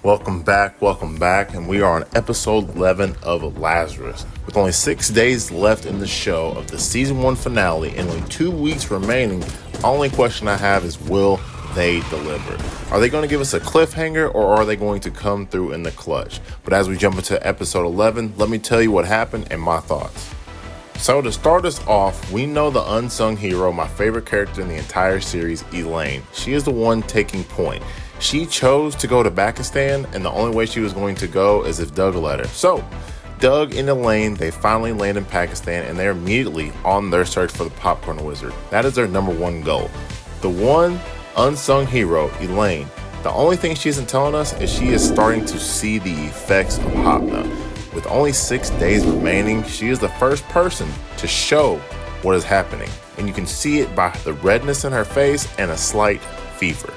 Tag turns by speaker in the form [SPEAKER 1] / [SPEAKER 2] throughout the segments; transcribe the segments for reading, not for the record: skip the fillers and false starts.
[SPEAKER 1] Welcome back, and we are on episode 11 of Lazarus. With only 6 days left in the show of the season 1 finale and only 2 weeks remaining, the only question I have is, will they deliver? Are they going to give us a cliffhanger, or are they going to come through in the clutch? But as we jump into episode 11, let me tell you what happened and my thoughts. So to start us off, we know the unsung hero, my favorite character in the entire series, Elaine. She is the one taking point. She chose to go to Pakistan, and the only way she was going to go is if Doug let her. So, Doug and Elaine, they finally land in Pakistan, and they're immediately on their search for the Popcorn Wizard. That is their number one goal. The one unsung hero, Elaine, the only thing she isn't telling us is she is starting to see the effects of Hitman. With only 6 days remaining, she is the first person to show what is happening, and you can see it by the redness in her face and a slight fever.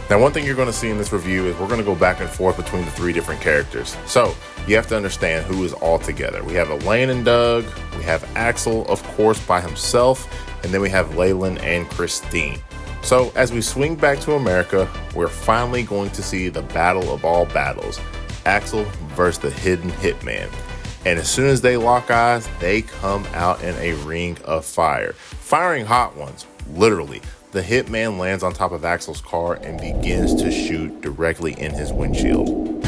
[SPEAKER 1] Now, one thing you're going to see in this review is we're going to go back and forth between the 3 different characters. So, you have to understand who is all together. We have Elaine and Doug, we have Axel, of course, by himself, and then we have Leyland and Christine. So, as we swing back to America, we're finally going to see the battle of all battles, Axel versus the hidden Hitman. And as soon as they lock eyes, they come out in a ring of fire. Firing hot ones, literally. The Hitman lands on top of Axel's car and begins to shoot directly in his windshield.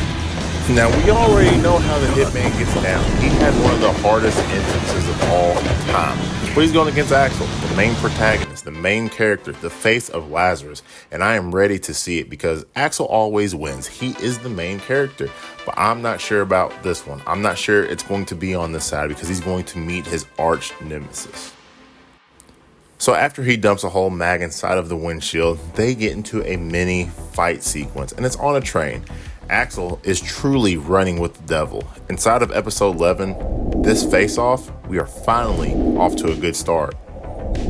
[SPEAKER 1] Now, we already know how the Hitman gets down. He had one of the hardest entrances of all time. But he's going against Axel, the main protagonist, the main character, the face of Lazarus. And I am ready to see it because Axel always wins. He is the main character. But I'm not sure about this one. I'm not sure it's going to be on this side because he's going to meet his arch nemesis. So after he dumps a whole mag inside of the windshield, they get into a mini fight sequence, and it's on a train. Axel is truly running with the devil. Inside of episode 11, this face-off, we are finally off to a good start.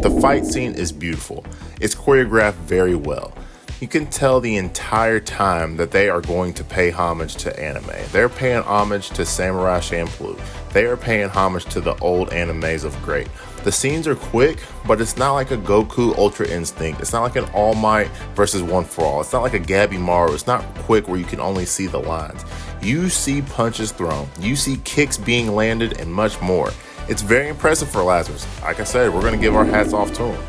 [SPEAKER 1] The fight scene is beautiful. It's choreographed very well. You can tell the entire time that they are going to pay homage to anime. They're paying homage to Samurai Champloo. They are paying homage to the old animes of great. The scenes are quick, but it's not like a Goku Ultra Instinct. It's not like an All Might versus One for All. It's not like a Gabimaru. It's not quick where you can only see the lines. You see punches thrown. You see kicks being landed and much more. It's very impressive for Lazarus. Like I said, we're going to give our hats off to him.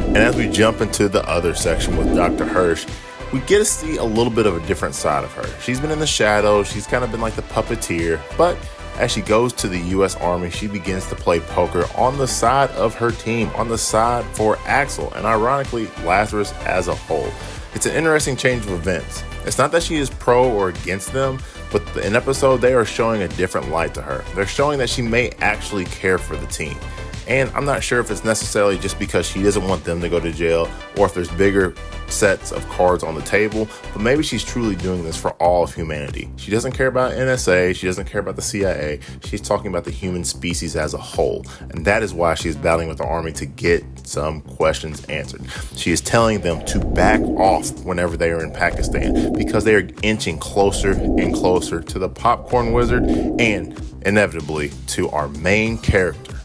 [SPEAKER 1] And as we jump into the other section with Dr. Hirsch, we get to see a little bit of a different side of her. She's been in the shadows. She's kind of been like the puppeteer, but as she goes to the U.S. Army, she begins to play poker on the side of her team, on the side for Axel, and ironically, Lazarus as a whole. It's an interesting change of events. It's not that she is pro or against them, but in episode, they are showing a different light to her. They're showing that she may actually care for the team. And I'm not sure if it's necessarily just because she doesn't want them to go to jail or if there's bigger sets of cards on the table, but maybe she's truly doing this for all of humanity. She doesn't care about NSA. She doesn't care about the CIA. She's talking about the human species as a whole. And that is why she's battling with the army to get some questions answered. She is telling them to back off whenever they are in Pakistan because they are inching closer and closer to the Popcorn Wizard and inevitably to our main character.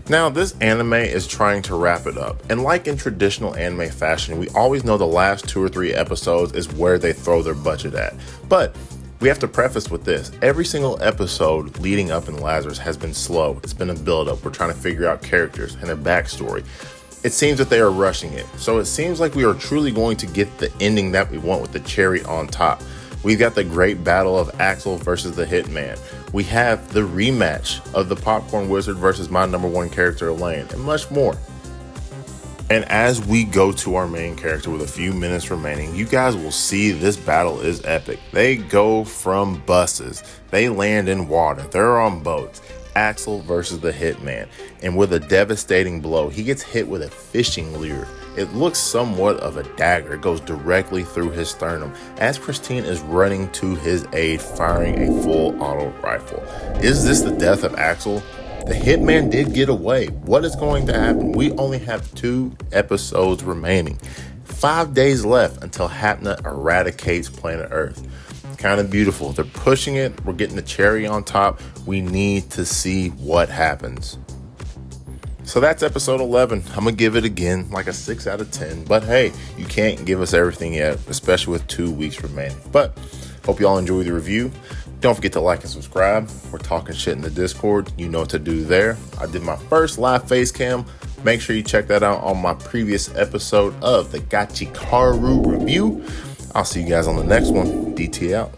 [SPEAKER 1] Now, this anime is trying to wrap it up, and like in traditional anime fashion, we always know the last 2 or 3 episodes is where they throw their budget at. But we have to preface with this. Every single episode leading up in Lazarus has been slow. It's been a build-up. We're trying to figure out characters and their backstory. It seems that they are rushing it. So it seems like we are truly going to get the ending that we want with the cherry on top. We've got the great battle of Axel versus the Hitman. We have the rematch of the Popcorn Wizard versus my number one character, Elaine, and much more. And as we go to our main character with a few minutes remaining, you guys will see this battle is epic. They go from buses. They land in water. They're on boats. Axel versus the Hitman. And with a devastating blow, he gets hit with a fishing lure. It looks somewhat of a dagger. It goes directly through his sternum as Christine is running to his aid, firing a full auto rifle. Is this the death of Axel? The Hitman did get away. What is going to happen? We only have 2 episodes remaining. 5 days left until Hapna eradicates planet Earth. Kind of beautiful. They're pushing it. We're getting the cherry on top. We need to see what happens. So that's episode 11. I'm going to give it again like a 6 out of 10. But hey, you can't give us everything yet, especially with 2 weeks remaining. But hope you all enjoy the review. Don't forget to like and subscribe. We're talking shit in the Discord. You know what to do there. I did my first live face cam. Make sure you check that out on my previous episode of the Gachikaru review. I'll see you guys on the next one. DT out.